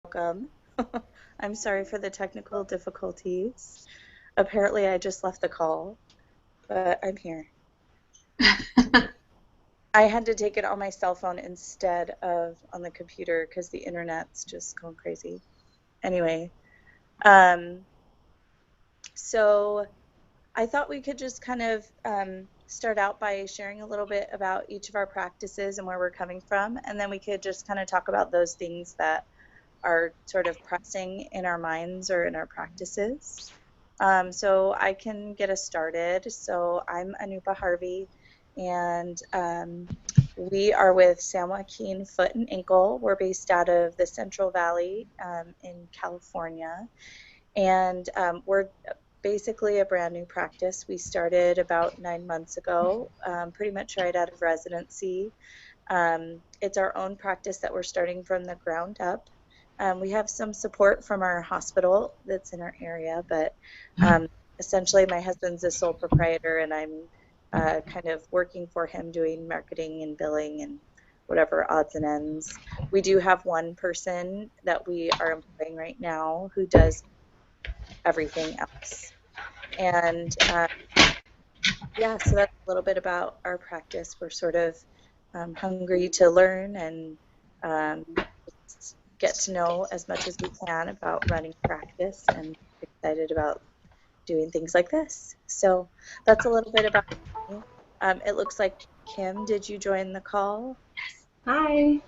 Welcome. I'm sorry for the technical difficulties. Apparently, I just left the call, but I'm here. I had to take it on my cell phone instead of on the computer because the internet's just going crazy. Anyway, um, so I thought we could just kind of start out by sharing a little bit about each of our practices and where we're coming from, and then we could just kind of talk about those things that are sort of pressing in our minds or in our practices. So I can get us started. So I'm Anupa Harvey, and we are with San Joaquin Foot and Ankle. We're based out of the Central Valley in California, and we're basically a brand new practice. We started about 9 months ago, pretty much right out of residency. It's our own practice that we're starting from the ground up. We have some support from our hospital that's in our area, but essentially my husband's a sole proprietor and I'm kind of working for him doing marketing and billing and whatever odds and ends. We do have one person that we are employing right now who does everything else. And yeah, so that's a little bit about our practice. We're sort of hungry to learn and get to know as much as we can about running practice and excited about doing things like this. So that's a little bit about me. It looks like Kim, did you join the call? Hi.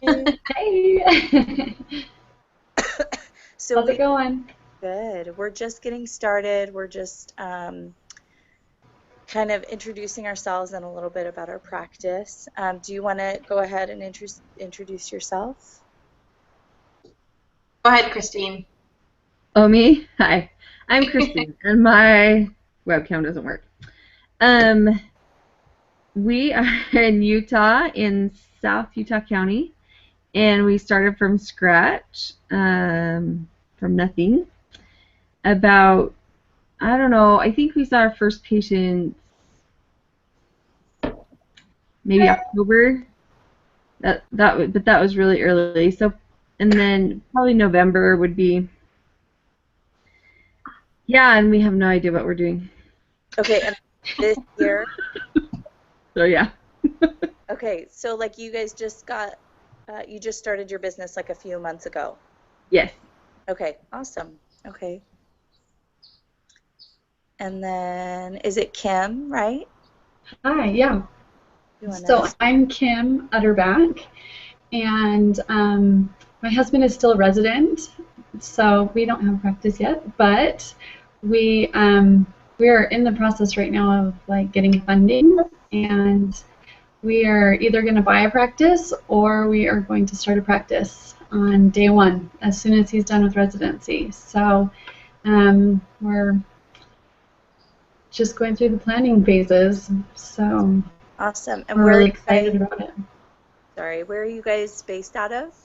Okay. Hey. So How's it going? good. We're just getting started. We're just kind of introducing ourselves and a little bit about our practice. Do you want to go ahead and introduce yourself? Go ahead, Christine. Oh, me? Hi. I'm Christine, and my webcam doesn't work. We are in Utah, in South Utah County, and we started from scratch, from nothing. About, I don't know, I think we saw our first patient maybe October. But that was really early. So, and then probably November would be. Yeah, and we have no idea what we're doing. Okay, and this year. So yeah. Okay, so like you guys just got, you just started your business like a few months ago. Yes. Okay, awesome. Okay. And then is it Kim, right? Hi, yeah. You So wanna... I'm Kim Utterback, and my husband is still a resident, so we don't have practice yet, but we are in the process right now of like getting funding, and we are either going to buy a practice or we are going to start a practice on day one as soon as he's done with residency. So we're just going through the planning phases. So Awesome. And we're where are really you excited guys, about it. sorry, where are you guys based out of?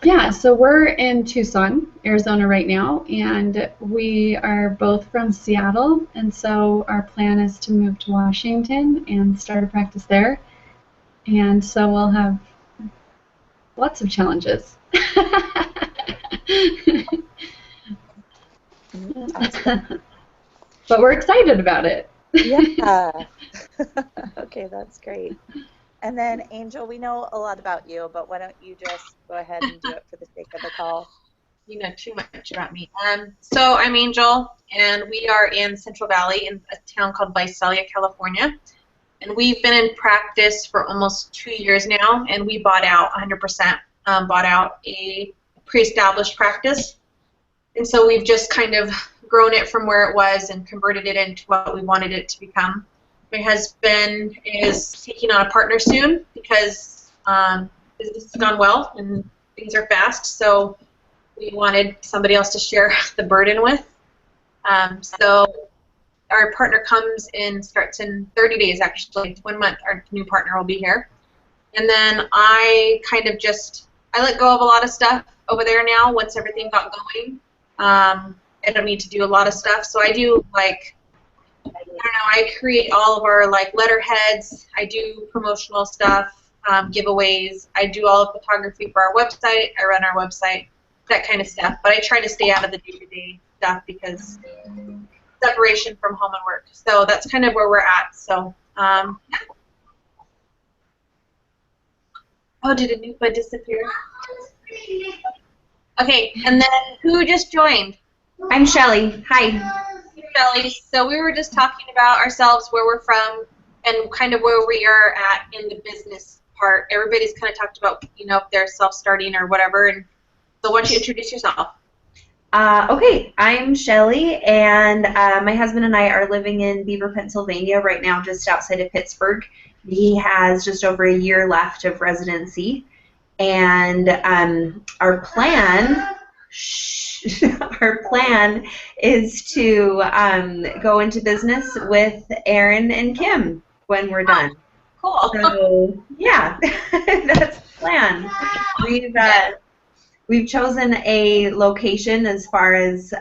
Yeah, so we're in Tucson, Arizona right now, and we are both from Seattle, and so our plan is to move to Washington and start a practice there. And so we'll have lots of challenges. But we're excited about it. Yeah. Okay, that's great. And then Angel, we know a lot about you, but why don't you just go ahead and do it for the sake of the call? You know too much about me. So I'm Angel, and we are in Central Valley in a town called Visalia, California. And we've been in practice for almost 2 years now, and we bought out 100%, bought out a pre-established practice. And so we've just kind of grown it from where it was and converted it into what we wanted it to become. My husband is taking on a partner soon because business has gone well and things are fast, so we wanted somebody else to share the burden with. So our partner starts in 30 days actually. 1 month our new partner will be here. And then I let go of a lot of stuff over there now once everything got going. I don't need to do a lot of stuff, so I do I create all of our letterheads. I do promotional stuff. giveaways. I do all of the photography for our website. I run our website, that kind of stuff. But I try to stay out of the day-to-day stuff because separation from home and work. So that's kind of where we're at. So, yeah. Oh, did Anupa disappear? Okay, and then who just joined? I'm Shelly. Hi. Shelly. So we were just talking about ourselves, where we're from, and kind of where we are at in the business part. Everybody's kind of talked about, you know, if they're self-starting or whatever. And so why don't you introduce yourself? Okay, I'm Shelly, and my husband and I are living in Beaver, Pennsylvania right now, just outside of Pittsburgh. He has just over a year left of residency, and our plan is to go into business with Aaron and Kim when we're done. Cool. So yeah, that's the plan. We've chosen a location as far as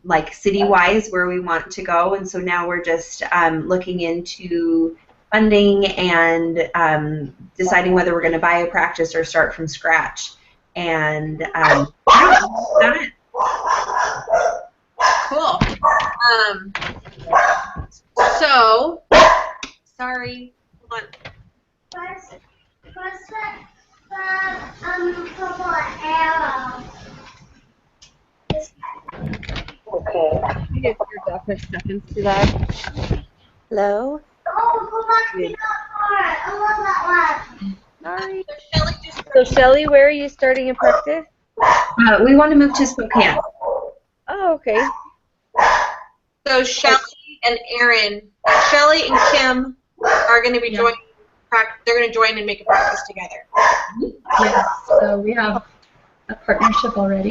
like city-wise where we want to go, and so now we're just looking into funding and deciding whether we're going to buy a practice or start from scratch. And yeah, that's it. Cool. So, sorry, hold on. Purple arrow. Okay. You get your definite seconds to that. Hello? Oh, go back to that part. I love that one. Sorry. So Shelly just So, Shelly, where are you starting in practice? We want to move to Spokane. Oh, okay. So Shelly and Aaron, Shelly and Kim are going to be joining. They're going to join and make a practice together. Yes, so we have a partnership already,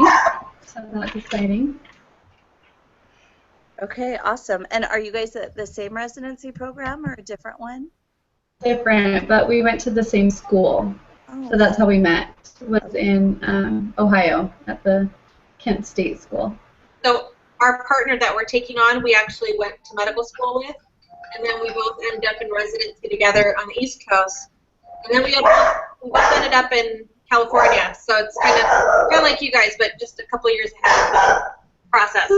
so that's exciting. Okay, awesome. And are you guys at the same residency program or a different one? Different, but we went to the same school, Oh, so that's how we met. Was in Ohio at the Kent State School. So our partner that we're taking on, we actually went to medical school with, and then we both ended up in residency together on the East Coast. And then we both ended up in California, so it's kind of like you guys, but just a couple years ahead of the process.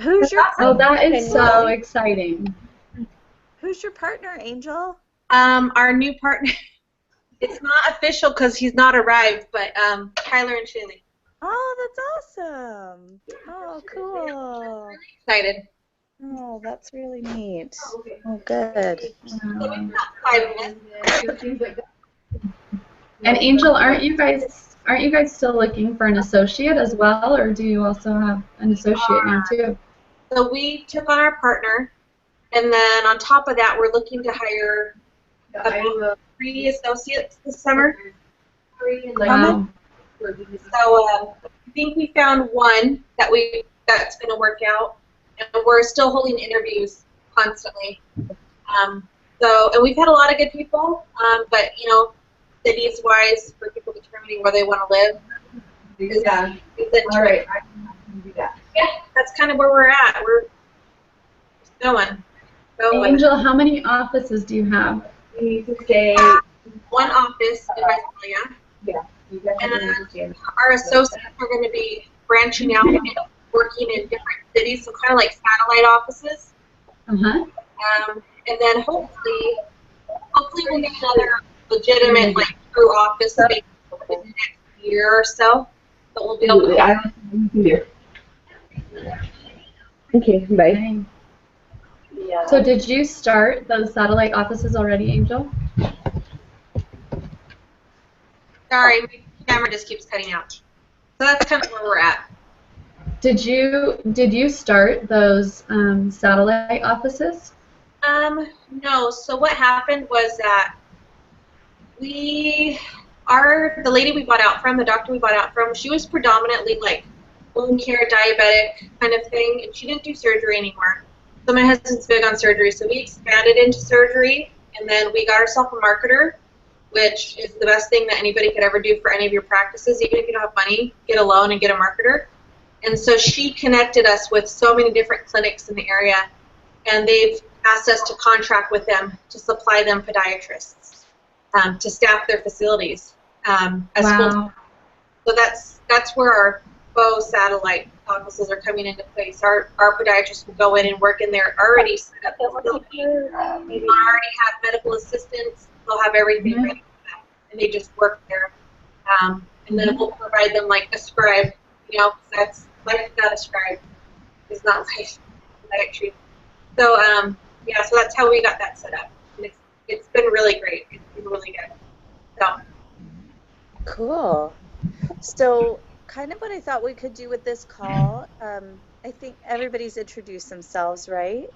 who's your Oh, that is so partner? exciting. Who's your partner, Angel? Our new partner, it's not official because he's not arrived, but Tyler and Shaylee. Oh, that's awesome. Oh, cool. Excited. Oh, that's really neat. Oh, good. So we've got 5 minutes. And Angel, aren't you guys still looking for an associate as well, or do you also have an associate now too? So we took on our partner, and then on top of that, we're looking to hire about 3 associates this summer. Wow. So I think we found one that's going to work out, and we're still holding interviews constantly. And we've had a lot of good people, but you know, cities-wise, for people determining where they want to live. All right. Yeah, that's kind of where we're at. We're just going. Angel, how many offices do you have? We need to stay. One office in Visalia. Yeah. And our associates are going to be branching out and working in different cities, so kind of like satellite offices. Uh-huh. And then hopefully we'll get another legitimate, like, true office space in the next year or so. But we'll be able to. Okay, bye. Okay. So did you start those satellite offices already, Angel? Sorry, my camera just keeps cutting out. So that's kind of where we're at. Did you start those satellite offices? No. So what happened was that the lady we bought out from, the doctor we bought out from, she was predominantly like wound care, diabetic kind of thing, and she didn't do surgery anymore. So my husband's big on surgery, so we expanded into surgery, and then we got ourselves a marketer, which is the best thing that anybody could ever do for any of your practices. Even if you don't have money, get a loan and get a marketer. And so she connected us with so many different clinics in the area, and they've asked us to contract with them to supply them podiatrists. to staff their facilities as Wow. full. So that's where our Bow satellite offices are coming into place. Our podiatrists will go in and work in their already set up facility. They already have medical assistants. They'll have everything Mhm. ready for them, and they just work there. And then we'll provide them like a scribe, you know, 'cause that's life without a scribe is not life. Actually. So yeah, so that's how we got that set up. And it's been really great. It's been really good. So Cool. So, kind of what I thought we could do with this call, I think everybody's introduced themselves, right?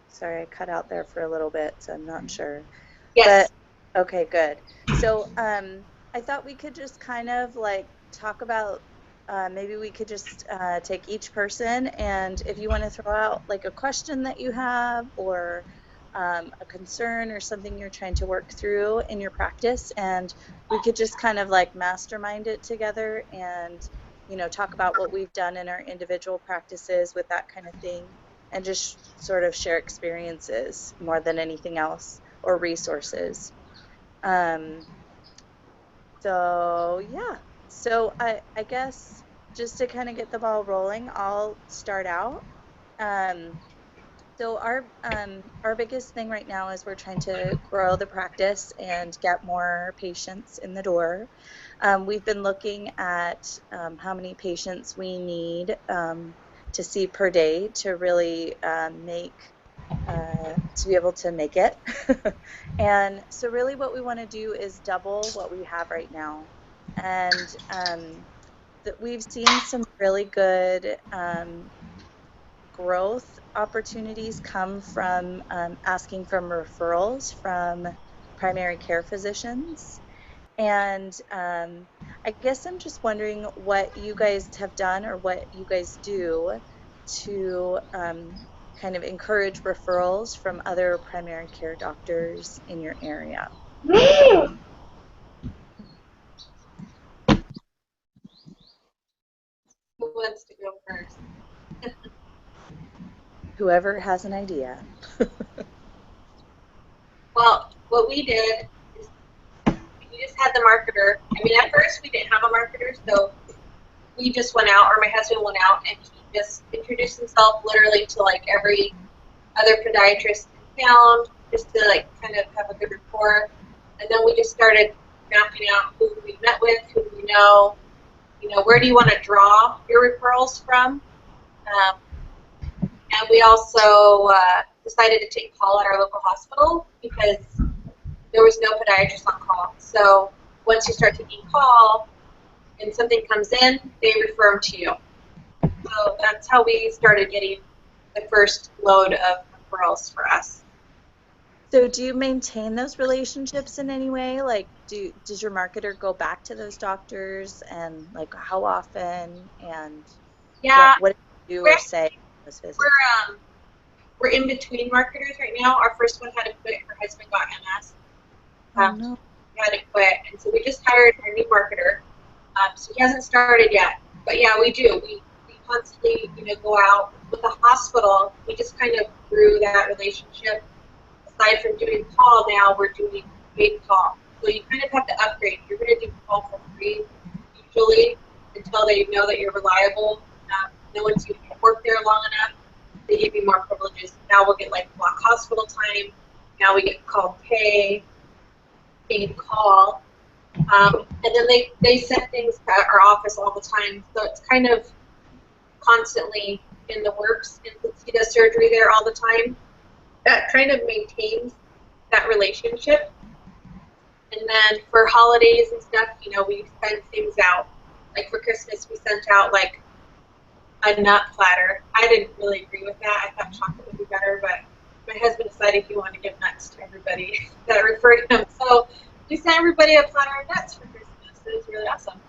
Sorry, I cut out there for a little bit, so I'm not sure. yes. But, okay, good. So, I thought we could just kind of like talk about, maybe we could just take each person, and if you want to throw out like a question that you have or a concern or something you're trying to work through in your practice, and we could just kind of like mastermind it together and, you know, talk about what we've done in our individual practices with that kind of thing, and just sort of share experiences more than anything else or resources. Um, so yeah, so I guess just to kind of get the ball rolling, I'll start out. Um, so our biggest thing right now is we're trying to grow the practice and get more patients in the door. We've been looking at how many patients we need to see per day to really to be able to make it. And so really what we want to do is double what we have right now. And that we've seen some really good growth opportunities come from asking from referrals from primary care physicians. And I guess I'm just wondering what you guys have done or what you guys do to kind of encourage referrals from other primary care doctors in your area. Who wants to go first? Whoever has an idea. Well, what we did is we just had the marketer. I mean, at first we didn't have a marketer, so we just went out, or my husband went out, and he just introduced himself literally to like every other podiatrist in town, just to like kind of have a good rapport. And then we just started mapping out who we met with, who we know, you know, where do you want to draw your referrals from. And we also decided to take call at our local hospital because there was no podiatrist on call. So once you start taking call and something comes in, they refer them to you. So that's how we started getting the first load of referrals for us. So do you maintain those relationships in any way? Like, does your marketer go back to those doctors, and like how often, and Yeah, what do you do or say in those visits? we're in between marketers right now. Our first one had to quit. Her husband got MS. Oh, no. He had to quit, and so we just hired our new marketer. So he hasn't started yet, but yeah, we do. We constantly, you know, go out with the hospital. We just kind of grew that relationship. Aside from doing call, now we're doing paid call. So you kind of have to upgrade. You're going to do call for free usually until they know that you're reliable. Then once you work there long enough, they give you more privileges. Now we'll get like block hospital time. Now we get call pay, paid call. And then they send things to our office all the time. So it's kind of constantly in the works. And since he does surgery there all the time, that kind of maintains that relationship. And then for holidays and stuff, you know, we send things out. Like for Christmas, we sent out like a nut platter. I didn't really agree with that. I thought chocolate would be better, but my husband decided he wanted to give nuts to everybody that referred him. So we sent everybody a platter of nuts for Christmas. It was really awesome.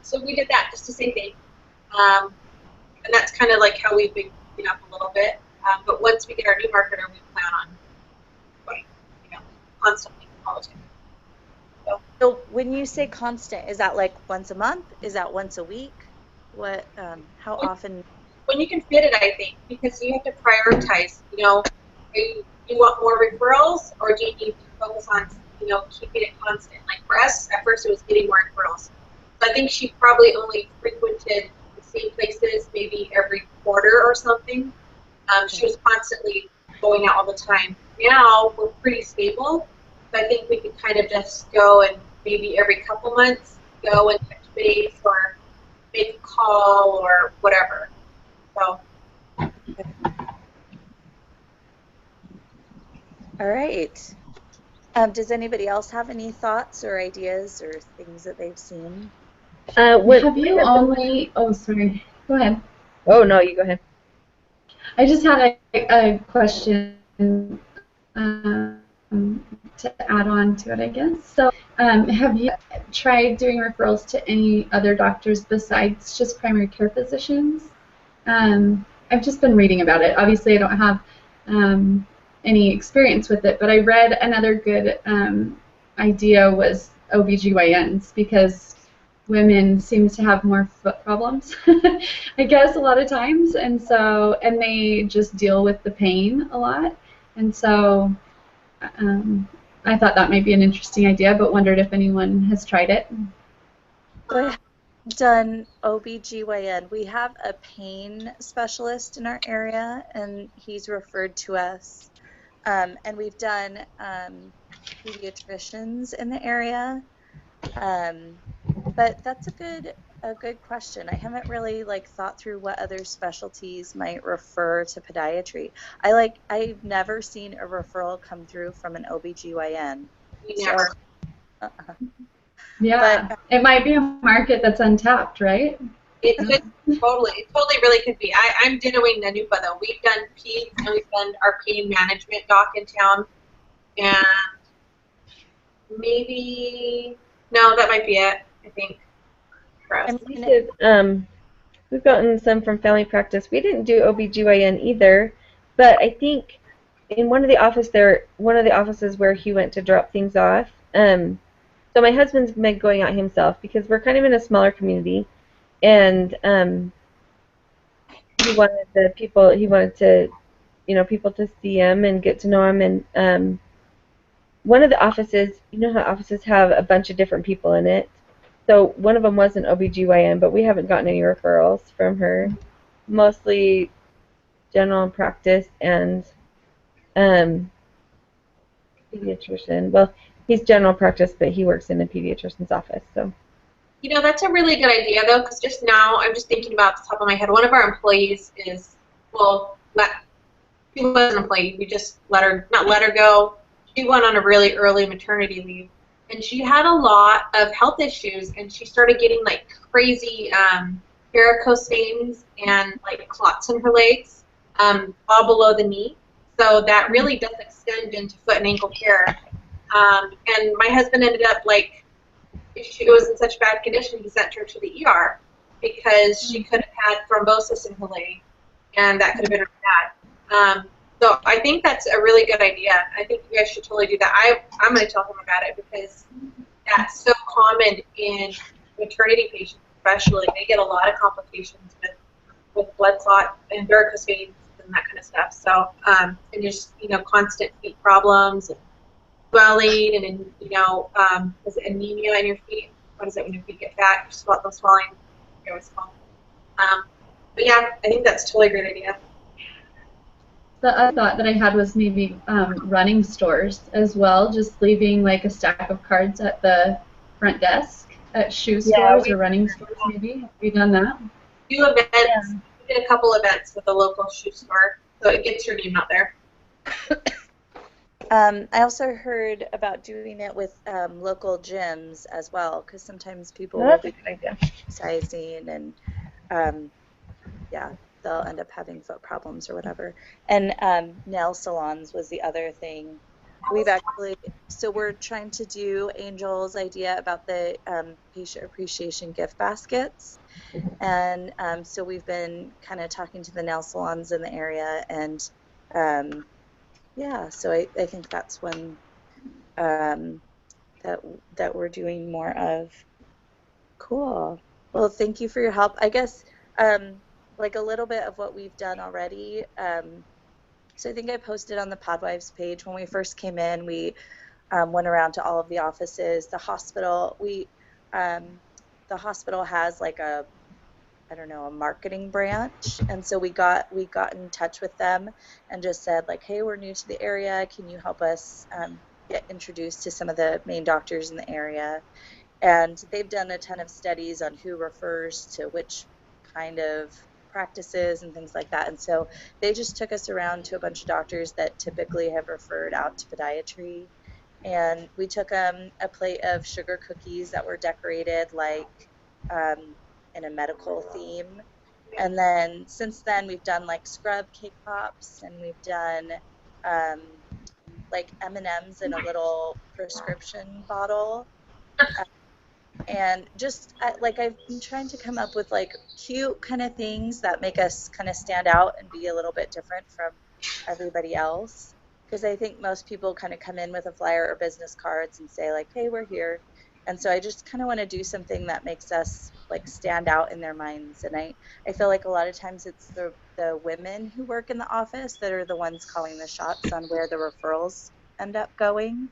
So we did that just to say thanks. And that's kind of like how we've been keeping up a little bit. But once we get our new marketer, we plan on going, you know, constantly all the time. So when you say constant, is that like once a month? Is that once a week? What? How often? When you can fit it, I think, because you have to prioritize. You know, do you want more referrals, or do you need focus on, keeping it constant. Like for us, at first it was getting more referrals. So I think she probably only frequented the same places maybe every quarter or something. She was constantly going out all the time. Now we're pretty stable, so I think we could kind of just go and maybe every couple months go and touch base or make a call or whatever. So. All right. Does anybody else have any thoughts or ideas or things that they've seen? Have you only? Oh, sorry. Go ahead. Oh no, you go ahead. I just had a question to add on to it, I guess. So, have you tried doing referrals to any other doctors besides just primary care physicians? I've just been reading about it. Obviously, I don't have any experience with it, but I read another good idea was OBGYNs, because women seem to have more foot problems, I guess, a lot of times, and they just deal with the pain a lot, and so I thought that might be an interesting idea, but wondered if anyone has tried it. So I have done OBGYN. We have a pain specialist in our area, and he's referred to us. And we've done pediatricians in the area. But that's a good question. I haven't really thought through what other specialties might refer to podiatry. I've never seen a referral come through from an OBGYN. We never. So, Yeah, but it might be a market that's untapped, right? It could totally really could be. I'm doing Nanupa though. We've done peds and we've done our pain management doc in town, and maybe that might be it. I think for us. We've gotten some from family practice. We didn't do OBGYN either, but I think in one of the offices where he went to drop things off. So my husband's been going out himself because we're kind of in a smaller community, and he wanted people to see him and get to know him. And one of the offices, how offices have a bunch of different people in it. So one of them was an OBGYN, but we haven't gotten any referrals from her. Mostly general practice and pediatrician. Well, he's general practice, but he works in a pediatrician's office. So. That's a really good idea though, because just now I'm just thinking about the top of my head. One of our employees she was an employee. We just not let her go. She went on a really early maternity leave, and she had a lot of health issues, and she started getting crazy varicose veins and clots in her legs, all below the knee. So that really does extend into foot and ankle care. And my husband ended up she was in such bad condition, he sent her to the ER because she could have had thrombosis in her leg, and that could have been really bad. So I think that's a really good idea. I think you guys should totally do that. I'm going to tell him about it because that's so common in maternity patients, especially. They get a lot of complications with blood clot and varicose veins and that kind of stuff. So and just constant feet problems. And swelling and is it anemia in your feet? What is it when your feet get fat? The swelling. But yeah, I think that's a totally great idea. The other thought that I had was maybe running stores as well, just leaving a stack of cards at the front desk at shoe stores or running stores maybe. Have you done that? Do events. Yeah. We did a couple events with a local shoe store, so it gets your name out there. I also heard about doing it with local gyms as well, because sometimes people will be exercising and they'll end up having foot problems or whatever. And nail salons was the other thing. We're trying to do Angel's idea about the patient appreciation gift baskets. And so we've been kind of talking to the nail salons in the area, and so I think that's one that we're doing more of. Cool. Well, thank you for your help. I guess a little bit of what we've done already. So I think I posted on the Podwives page when we first came in. We went around to all of the offices. The hospital, the hospital has like a, I don't know, a marketing branch, and so we got in touch with them and just said like, hey, we're new to the area. Can you help us get introduced to some of the main doctors in the area? And they've done a ton of studies on who refers to which kind of practices and things like that. And so they just took us around to a bunch of doctors that typically have referred out to podiatry. And we took a plate of sugar cookies that were decorated like in a medical theme. And then since then, we've done like scrub cake pops, and we've done like M&Ms in a little prescription bottle. And just like I've been trying to come up with like cute kind of things that make us kind of stand out and be a little bit different from everybody else. Because I think most people kind of come in with a flyer or business cards and say like, hey, we're here. And so I just kind of want to do something that makes us like stand out in their minds. And I feel like a lot of times it's the women who work in the office that are the ones calling the shots on where the referrals end up going.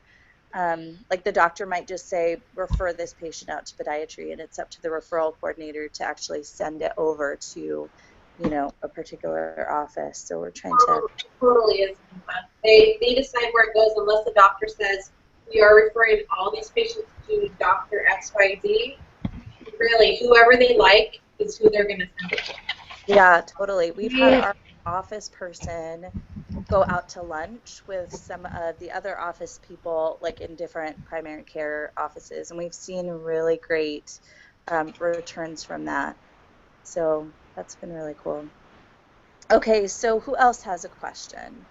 Like the doctor might just say, refer this patient out to podiatry, and it's up to the referral coordinator to actually send it over to, you know, a particular office. So we're trying to... Totally is. They decide where it goes unless the doctor says, we are referring all these patients to Dr. XYZ. Really, whoever they like is who they're going to send it to. Yeah, totally. We've had our office person go out to lunch with some of the other office people, like in different primary care offices, and we've seen really great returns from that. So that's been really cool. Okay, so who else has a question?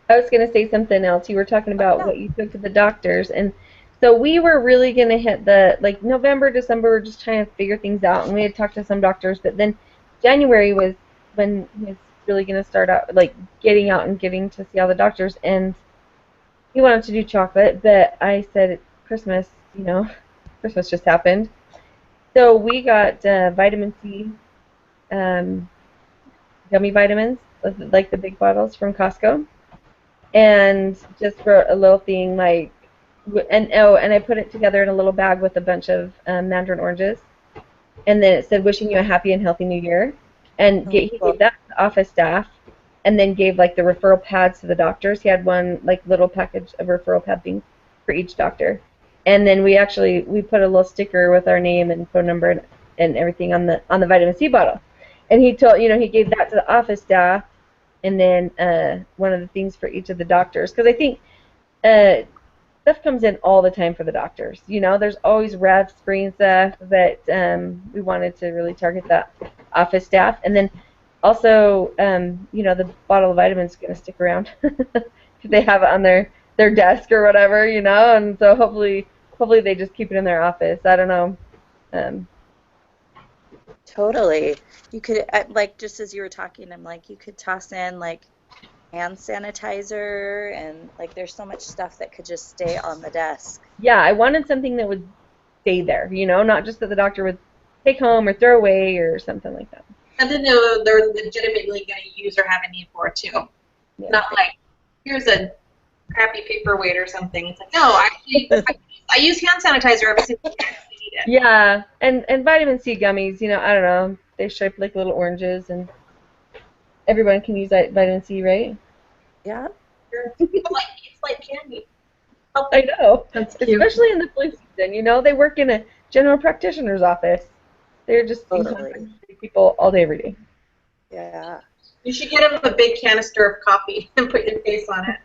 I was going to say something else. You were talking about what you took to the doctors, and so we were really going to hit the, like, November, December, we're just trying to figure things out, and we had talked to some doctors, but then January was when he was really going to start out, like, getting out and getting to see all the doctors, and he wanted to do chocolate, but I said, Christmas, you know, Christmas just happened. So we got vitamin C gummy vitamins, like the big bottles from Costco, and just wrote a little thing like, and I put it together in a little bag with a bunch of mandarin oranges, and then it said, wishing you a happy and healthy new year, and he gave that to the office staff, and then gave like the referral pads to the doctors. He had one like little package of referral pad things for each doctor, and then we put a little sticker with our name and phone number and everything on the vitamin C bottle, and he gave that to the office staff, and then one of the things for each of the doctors, because I think stuff comes in all the time for the doctors. You know, there's always reps bringing stuff, but we wanted to really target that office staff. And then also, you know, the bottle of vitamins is going to stick around because they have it on their desk or whatever, you know, and so hopefully they just keep it in their office. I don't know. Totally. You could, like, just as you were talking, I'm like, you could toss in, like, hand sanitizer, and like there's so much stuff that could just stay on the desk. Yeah, I wanted something that would stay there, you know, not just that the doctor would take home or throw away or something like that. Something that they're legitimately going to use or have a need for too. Yeah. Not like, here's a crappy paperweight or something. It's like, no, actually, I use hand sanitizer every single time I need it. Yeah, and vitamin C gummies, you know, I don't know, they're shaped like little oranges, and everyone can use vitamin C, right? Yeah. It's like candy. I know. That's cute. Especially in the flu season, you know, they work in a general practitioner's office. They're just totally. People all day, every day. Yeah. You should get them a big canister of coffee and put your face on it.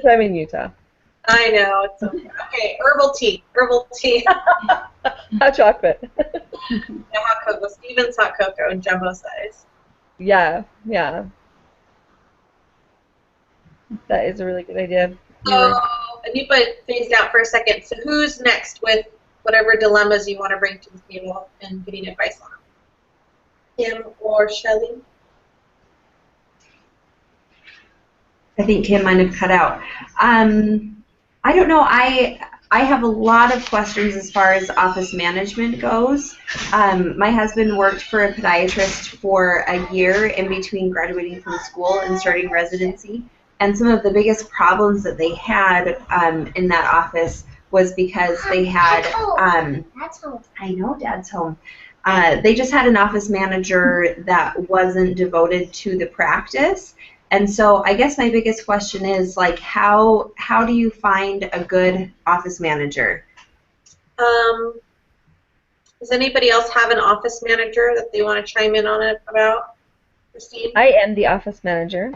I'm in Utah. I know. It's okay. Herbal tea. Hot chocolate. And hot cocoa. Stevens hot cocoa in jumbo size. Yeah. That is a really good idea. So, Anupa phased out for a second. So who's next with whatever dilemmas you want to bring to the table and getting advice on? Kim or Shelly? I think Kim might have cut out. I don't know. I have a lot of questions as far as office management goes. My husband worked for a podiatrist for a year in between graduating from school and starting residency. and some of the biggest problems that they had in that office was because they had, That's home. I know Dad's home. They just had an office manager that wasn't devoted to the practice. And so I guess my biggest question is, like, how do you find a good office manager? Does anybody else have an office manager that they want to chime in on it about? Christine? I am the office manager.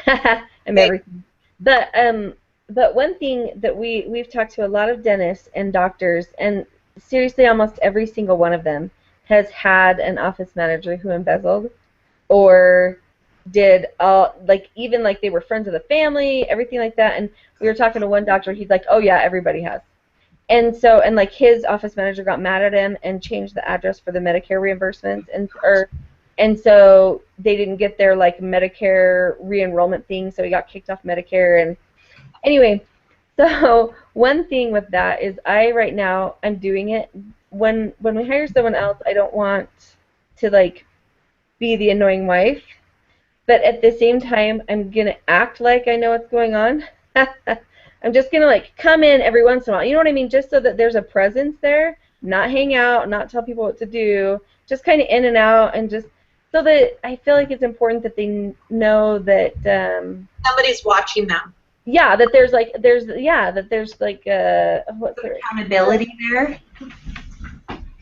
I'm everything. But one thing that we've talked to a lot of dentists and doctors, and seriously almost every single one of them has had an office manager who embezzled or did even like they were friends of the family, everything like that. And we were talking to one doctor, he's like, oh yeah, everybody has. And so, and like his office manager got mad at him and changed the address for the Medicare reimbursements, and so they didn't get their like Medicare re-enrollment thing, so he got kicked off Medicare. And anyway, so one thing with that is right now I'm doing it when we hire someone else. I don't want to like be the annoying wife, but at the same time I'm gonna act like I know what's going on. I'm just going to, like, come in every once in a while. You know what I mean? Just so that there's a presence there, not hang out, not tell people what to do, just kind of in and out, and just so that I feel like it's important that they know that somebody's watching them. Yeah, that there's like what's there? Accountability there.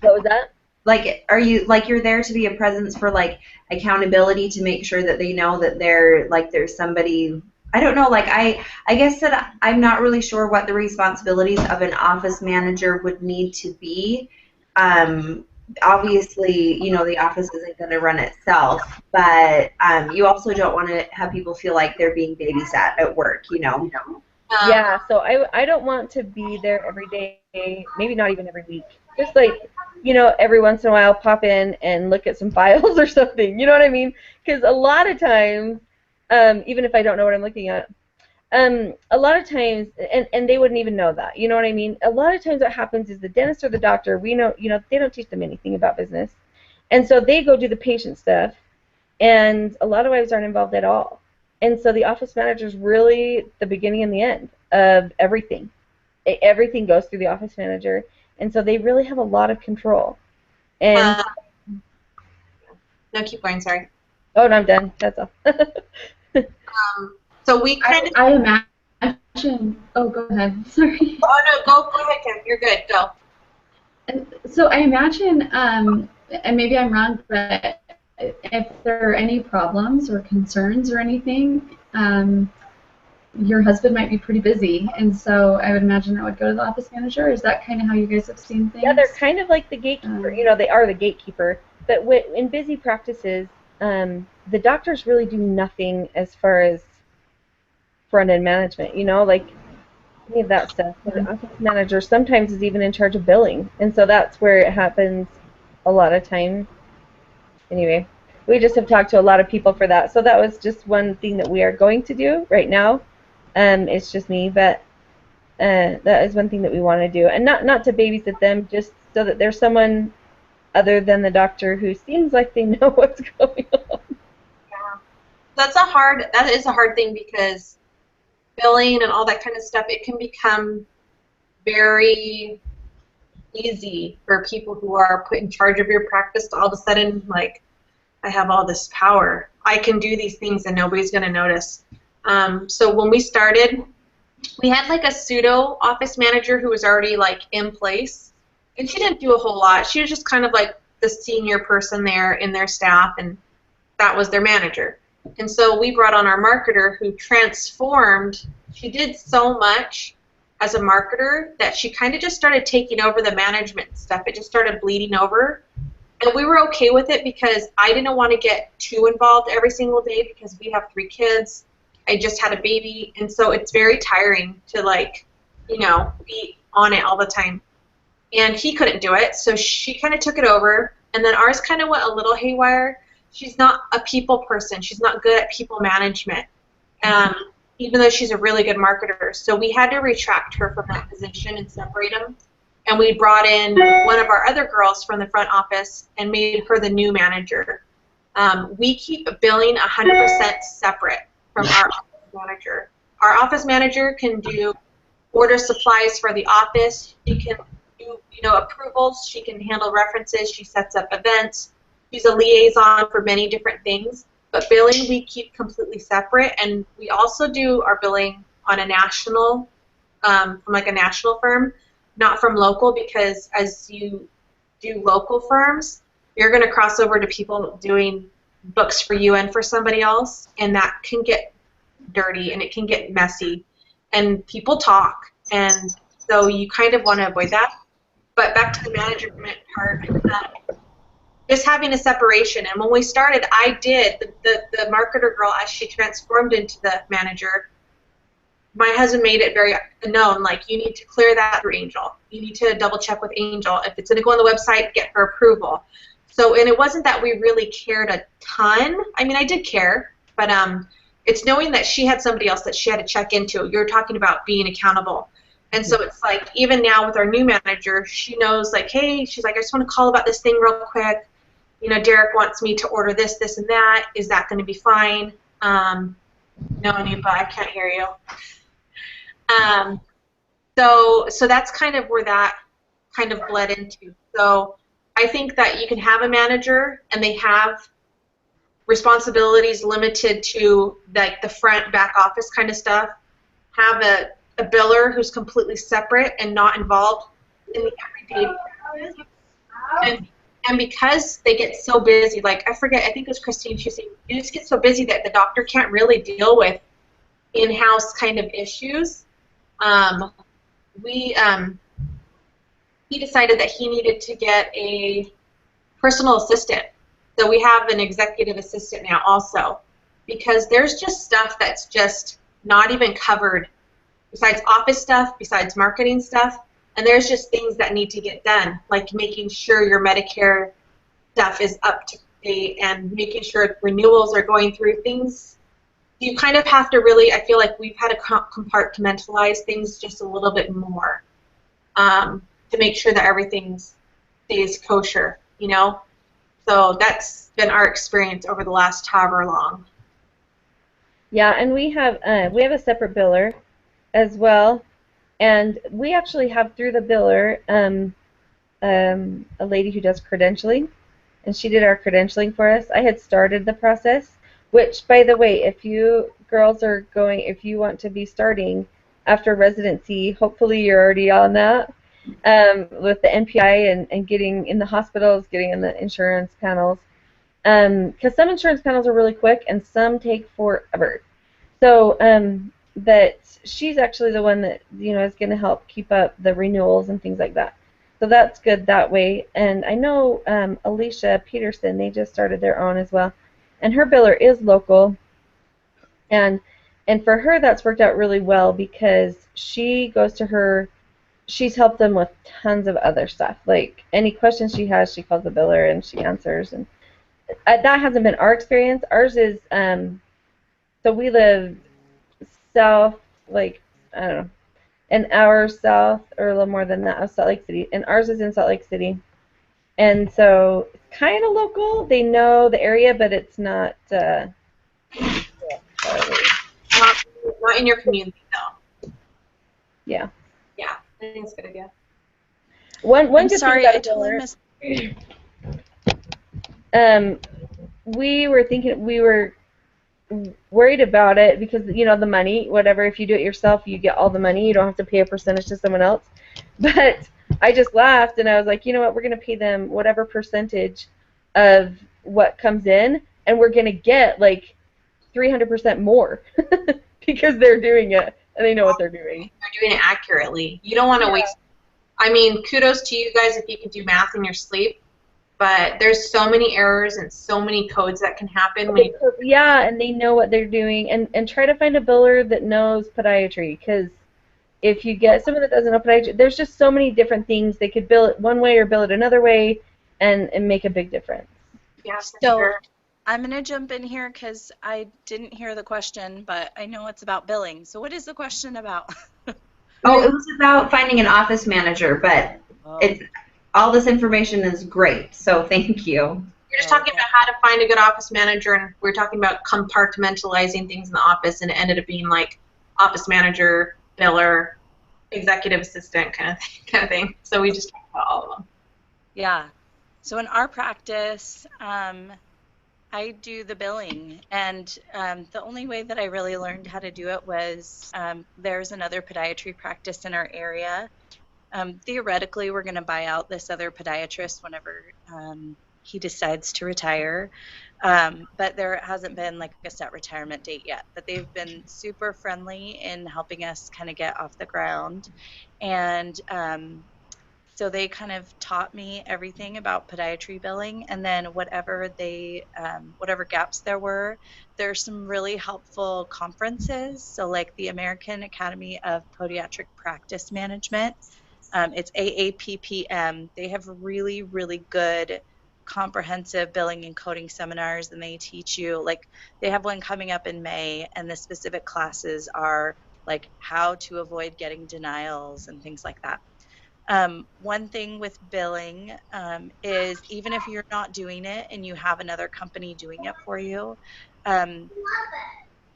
What was that? Like, are you like you're there to be a presence for like accountability to make sure that they know that there's somebody. I don't know, like I guess that I'm not really sure what the responsibilities of an office manager would need to be. Obviously, you know, the office isn't going to run itself, but you also don't want to have people feel like they're being babysat at work, you know. Yeah, so I don't want to be there every day, maybe not even every week. Just like, you know, every once in a while pop in and look at some files or something, you know what I mean? Because a lot of times, even if I don't know what I'm looking at, a lot of times, and they wouldn't even know that, you know what I mean? A lot of times what happens is the dentist or the doctor, we know, you know, they don't teach them anything about business. And so they go do the patient stuff, and a lot of wives aren't involved at all. And so the office manager is really the beginning and the end of everything. Everything goes through the office manager, and so they really have a lot of control. And no, keep going, sorry. Oh, no, I'm done. That's all. So we kind of. I imagine. Oh, go ahead. Sorry. Oh no, go ahead, Kim. You're good. Go. So I imagine, and maybe I'm wrong, but if there are any problems or concerns or anything, your husband might be pretty busy, and so I would imagine that would go to the office manager. Is that kind of how you guys have seen things? Yeah, they're kind of like the gatekeeper. You know, they are the gatekeeper. But in busy practices, the doctors really do nothing as far as front-end management, you know, like any of that stuff. The office manager sometimes is even in charge of billing, and so that's where it happens a lot of times. Anyway, we just have talked to a lot of people for that, so that was just one thing that we are going to do right now. It's just me, but that is one thing that we want to do, and not to babysit them, just so that there's someone other than the doctor who seems like they know what's going on. Yeah, that is a hard thing, because billing and all that kind of stuff, it can become very easy for people who are put in charge of your practice to all of a sudden, like, I have all this power. I can do these things and nobody's going to notice. So when we started, we had like a pseudo office manager who was already like in place, and she didn't do a whole lot. She was just kind of like the senior person there in their staff, and that was their manager. And so we brought on our marketer who transformed. She did so much as a marketer that she kind of just started taking over the management stuff. It just started bleeding over. And we were okay with it because I didn't want to get too involved every single day, because we have 3 kids. I just had a baby, and so it's very tiring to, like, you know, be on it all the time. And he couldn't do it, so she kind of took it over. And then ours kind of went a little haywire. She's not a people person. She's not good at people management, even though she's a really good marketer. So we had to retract her from that position and separate them. And we brought in one of our other girls from the front office and made her the new manager. We keep billing 100% separate from our office manager. Our office manager can do order supplies for the office. She can do, approvals. She can handle references. She sets up events. She's a liaison for many different things. But billing we keep completely separate, and we also do our billing on a national, from like a national firm, not from local, because as you do local firms, you're going to cross over to people doing books for you and for somebody else, and that can get dirty and it can get messy, and people talk, and so you kind of want to avoid that. But back to the management part, just having a separation. And when we started, I did, the marketer girl, as she transformed into the manager, my husband made it very known, like, you need to clear that through Angel. You need to double check with Angel. If it's going to go on the website, get her approval. So, and it wasn't that we really cared a ton. I mean, I did care, but it's knowing that she had somebody else that she had to check into. You're talking about being accountable. And so it's like, even now with our new manager, she knows, like, hey, she's like, I just want to call about this thing real quick. Derek wants me to order this, this, and that. Is that going to be fine? No, Anupa, I can't hear you. So that's kind of where that kind of bled into. So I think that you can have a manager and they have responsibilities limited to like the front back office kind of stuff. Have a biller who's completely separate and not involved in the everyday. And because they get so busy, like I think it was Christine, she said, you just get so busy that the doctor can't really deal with in-house kind of issues. He decided that he needed to get a personal assistant. So we have an executive assistant now also, because there's just stuff that's just not even covered besides office stuff, besides marketing stuff, and there's just things that need to get done, like making sure your Medicare stuff is up to date and making sure renewals are going through things. You kind of have to really, I feel like we've had to compartmentalize things just a little bit more to make sure that everything stays kosher, So that's been our experience over the last however long. Yeah, and we have a separate biller as well, and we actually have through the biller a lady who does credentialing, and she did our credentialing for us. I had started the process, which, by the way, if you girls are going, if you want to be starting after residency, hopefully you're already on that with the NPI and getting in the hospitals, getting in the insurance panels, because some insurance panels are really quick and some take forever. So that she's actually the one that is going to help keep up the renewals and things like that. So that's good that way. And I know Alicia Peterson, they just started their own as well. And her biller is local, and for her that's worked out really well because she goes to her, she's helped them with tons of other stuff. Like any questions she has, she calls the biller and she answers. And that hasn't been our experience. Ours is, so we live south, like, I don't know, an hour south or a little more than that of Salt Lake City, and ours is in Salt Lake City. And so it's kind of local. They know the area, but it's not. Not in your community, though. Yeah. Yeah, I think it's a good idea. I'm sorry, I totally missed. We were worried about it because the money, whatever. If you do it yourself, you get all the money. You don't have to pay a percentage to someone else. But I just laughed and I was like, you know what, we're going to pay them whatever percentage of what comes in, and we're going to get like 300% more because they're doing it and they know what they're doing. They're doing it accurately. You don't want to waste. I mean, kudos to you guys if you can do math in your sleep, but there's so many errors and so many codes that can happen. Yeah, and they know what they're doing, and try to find a biller that knows podiatry, because if you get someone that doesn't know podiatry, there's just so many different things. They could bill it one way or bill it another way and make a big difference. Yeah, So sure. I'm going to jump in here because I didn't hear the question, but I know it's about billing. So what is the question about? Oh, it was about finding an office manager, but it's all this information is great, so thank you. just talking about how to find a good office manager, and we were talking about compartmentalizing things in the office, and it ended up being like office manager, biller, executive assistant kind of thing. So we just talked about all of them. Yeah. So in our practice, I do the billing, and the only way that I really learned how to do it was there's another podiatry practice in our area. Theoretically, we're going to buy out this other podiatrist whenever he decides to retire, but there hasn't been like a set retirement date yet. But they've been super friendly in helping us kind of get off the ground, and so they kind of taught me everything about podiatry billing, and then whatever gaps there were, there's some really helpful conferences. So like the American Academy of Podiatric Practice Management, it's AAPPM. They have really, really good comprehensive billing and coding seminars, and they teach you, like they have one coming up in May, and the specific classes are like how to avoid getting denials and things like that. One thing with billing is even if you're not doing it and you have another company doing it for you,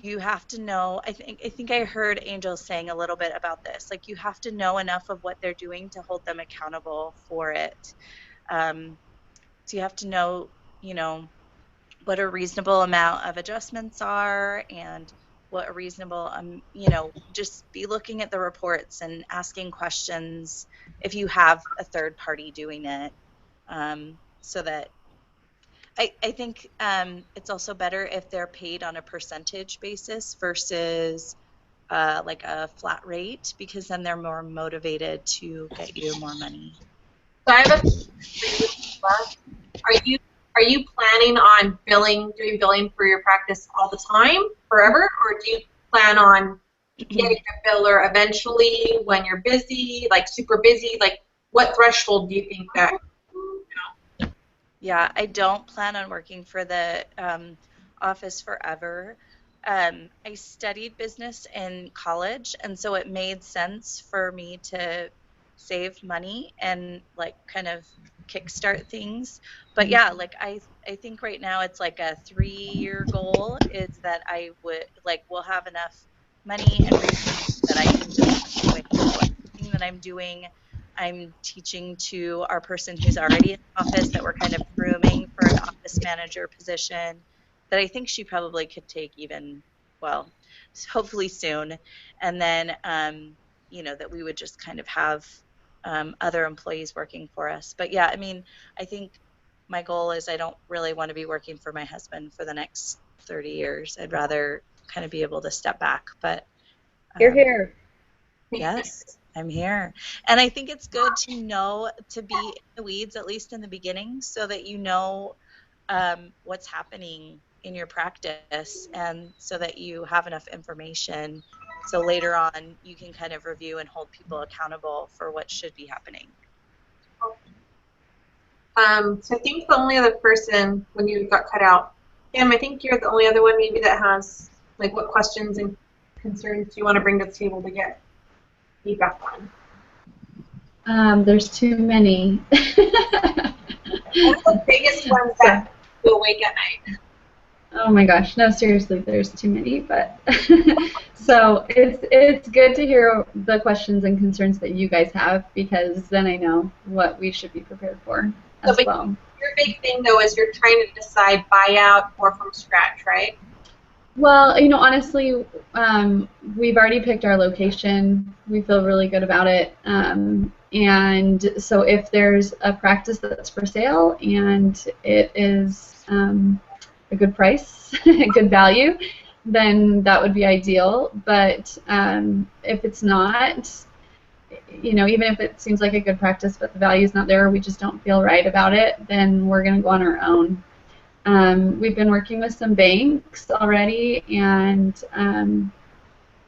you have to know, I think I heard Angel saying a little bit about this, like you have to know enough of what they're doing to hold them accountable for it. So you have to know, what a reasonable amount of adjustments are, and what a reasonable, just be looking at the reports and asking questions if you have a third party doing it, so that I think it's also better if they're paid on a percentage basis versus like a flat rate, because then they're more motivated to get you more money. So I have a question for you. Are you planning on doing billing for your practice all the time, forever, or do you plan on getting a biller eventually when you're busy, like super busy? Like, what threshold do you think that? Yeah, I don't plan on working for the office forever. I studied business in college, and so it made sense for me to save money and like kind of kickstart things. But yeah, like I think right now it's like a 3-year goal is that I would will have enough money and resources that I can just keep doing everything that I'm doing. I'm teaching to our person who's already in the office that we're kind of grooming for an office manager position that I think she probably could take even, well, hopefully soon. And then, that we would just kind of have other employees working for us. But yeah, I mean, I think my goal is I don't really want to be working for my husband for the next 30 years. I'd rather kind of be able to step back. But You're here. Yes, I'm here. And I think it's good to know, to be in the weeds, at least in the beginning, so that you know what's happening in your practice, and so that you have enough information so later on you can kind of review and hold people accountable for what should be happening. So I think the only other person, when you got cut out, Kim, I think you're the only other one maybe that has, like, what questions and concerns do you want to bring to the table to get feedback on? There's too many. One of the biggest ones that you awake at night. Oh my gosh, no, seriously, there's too many. But so it's good to hear the questions and concerns that you guys have, because then I know what we should be prepared for as well. Your big thing though is you're trying to decide buyout or from scratch, right? Well, honestly, we've already picked our location. We feel really good about it. And so if there's a practice that's for sale and it is a good price, a good value, then that would be ideal. But if it's not, even if it seems like a good practice but the value's not there, or we just don't feel right about it, then we're going to go on our own. We've been working with some banks already and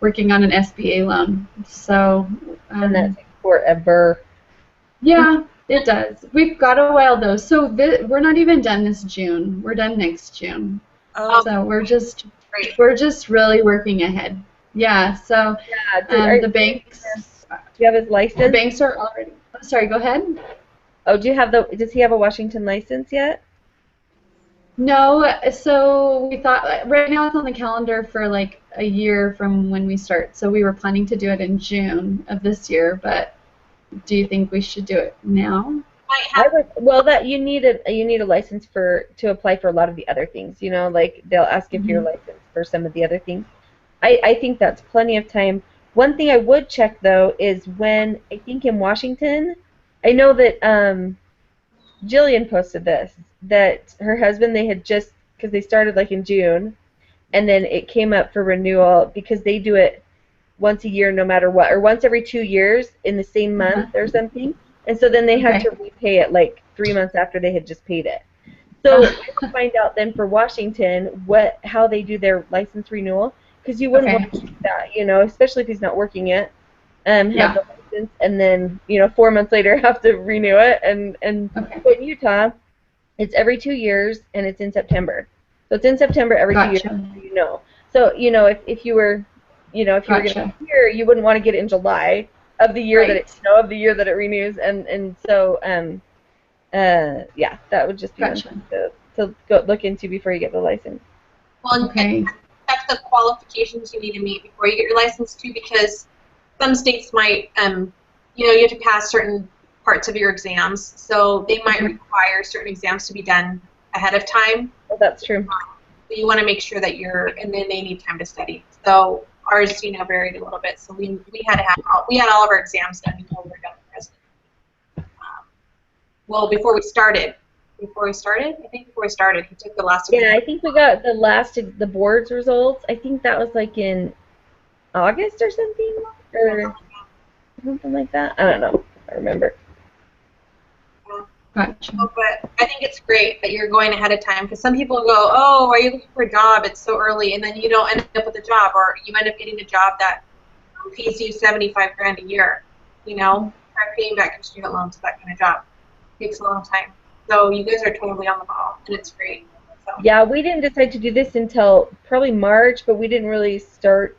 working on an SBA loan. So and that takes forever. Yeah, it does. We've got a while though. So we're not even done this June. We're done next June. Oh, so we're just really working ahead. Yeah. So the banks. Do you have his license? The banks are already. Sorry. Go ahead. Oh, does he have a Washington license yet? No, so we thought right now it's on the calendar for like a year from when we start. So we were planning to do it in June of this year, but do you think we should do it now? Might I have, would, well, that you need a license for to apply for a lot of the other things. You know, like they'll ask if you're Mhm. licensed for some of the other things. I think that's plenty of time. One thing I would check though is when I think in Washington, I know that Jillian posted this that her husband they had just because they started like in June and then it came up for renewal because they do it once a year no matter what, or once every 2 years in the same Uh-huh. month or something. And so then they had Okay. to repay it like 3 months after they had just paid it. So I would find out then for Washington how they do their license renewal because you wouldn't Okay. want to do that, especially if he's not working yet. Have Yeah. the license and then 4 months later have to renew it and Okay. but in Utah it's every 2 years and it's in September. So it's in September every 2 years, Gotcha. So, if you were, if you were going to Gotcha. come here, you wouldn't want to get it in July of the year that Right. it renews, and so yeah, that would just be one Gotcha. thing to go look into before you get the license. well, and Okay. check the qualifications you need to meet before you get your license too, because some states might, you have to pass certain parts of your exams, so they might require certain exams to be done ahead of time. Well, that's true. So you want to make sure that and then they need time to study. So ours, varied a little bit. So we had all of our exams done before we were done with residency. Well, before we started, he took the last exam. Yeah, I think we got the board's results. I think that was like in August or something like that. I don't know. I remember. Gotcha. But I think it's great that you're going ahead of time because some people go, oh, are you looking for a job? It's so early, and then you don't end up with a job, or you end up getting a job that pays you $75,000 a year. Paying back your student loans, that kind of job takes a long time. So you guys are totally on the ball, and it's great. So. Yeah, we didn't decide to do this until probably March, but we didn't really start.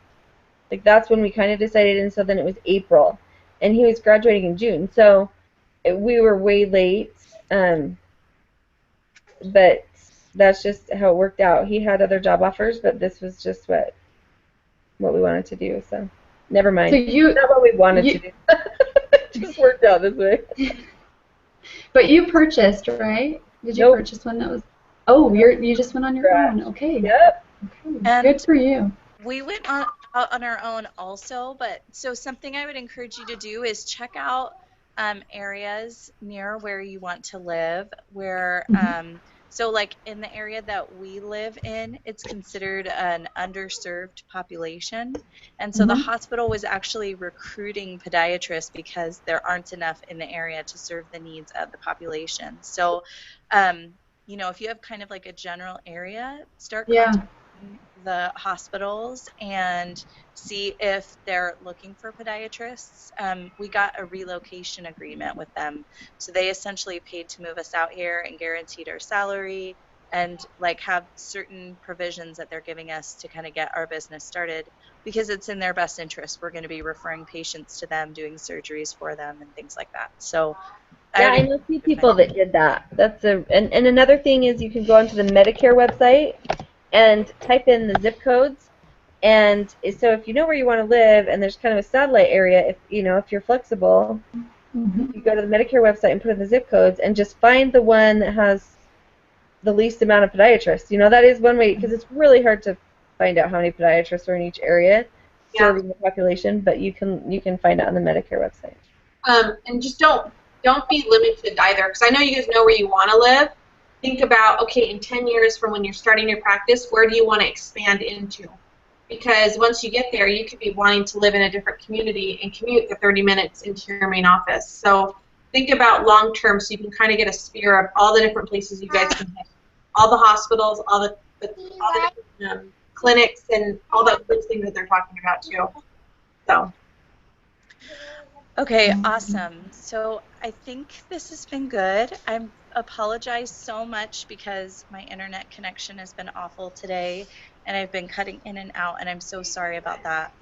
Like that's when we kind of decided, and so then it was April, and he was graduating in June, so we were way late. But that's just how it worked out. He had other job offers, but this was just what we wanted to do. So never mind. So you, not what we wanted to do. It just worked out this way. but you purchased, right? Did you Nope. purchase one that was? Oh, you just went on your own. Okay. Yep. Okay. And Good for you. we went out on our own also, but so something I would encourage you to do is check out areas near where you want to live, where so like in the area that we live in, it's considered an underserved population, and so the hospital was actually recruiting podiatrists because there aren't enough in the area to serve the needs of the population. So if you have kind of like a general area, start contacting the hospitals and see if they're looking for podiatrists. We got a relocation agreement with them, so they essentially paid to move us out here and guaranteed our salary and like have certain provisions that they're giving us to kind of get our business started because it's in their best interest. We're going to be referring patients to them, doing surgeries for them and things like that. So yeah, I know a few people that did that. And another thing is you can go onto the Medicare website and type in the zip codes, and so if you know where you want to live and there's kind of a satellite area, if you're flexible, you go to the Medicare website and put in the zip codes and just find the one that has the least amount of podiatrists. That is one way, because it's really hard to find out how many podiatrists are in each area serving the population, but you can find out on the Medicare website. And just don't be limited either, because I know you guys know where you want to live. Think about, okay, in 10 years from when you're starting your practice, where do you want to expand into? Because once you get there, you could be wanting to live in a different community and commute the 30 minutes into your main office. So think about long term so you can kind of get a sphere of all the different places you guys can hit. All the hospitals, all the different, clinics, and all those things that they're talking about too. So. Okay, awesome. So I think this has been good. I apologize so much because my internet connection has been awful today and I've been cutting in and out, and I'm so sorry about that.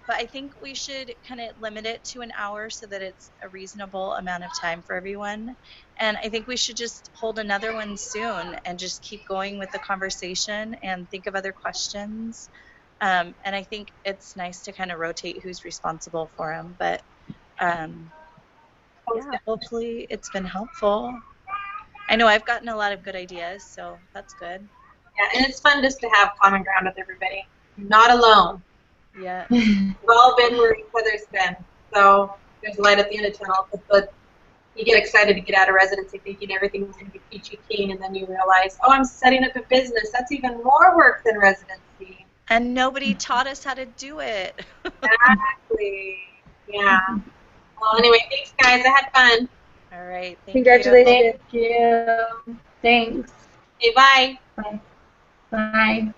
but I think we should kind of limit it to an hour so that it's a reasonable amount of time for everyone. And I think we should just hold another one soon and just keep going with the conversation and think of other questions. And I think it's nice to kind of rotate who's responsible for them. But yeah, hopefully it's been helpful. I know I've gotten a lot of good ideas, so that's good. Yeah, and it's fun just to have common ground with everybody. You're not alone. Yeah. We've all been where each other's been. So there's light at the end of the tunnel. But you get excited to get out of residency thinking everything's going to be peachy keen, and then you realize, oh, I'm setting up a business. That's even more work than residency. And nobody taught us how to do it. Exactly. Yeah. Well, anyway, thanks, guys. I had fun. All right. Thank Congratulations. Thank you. Thanks. Okay, bye. Bye. Bye.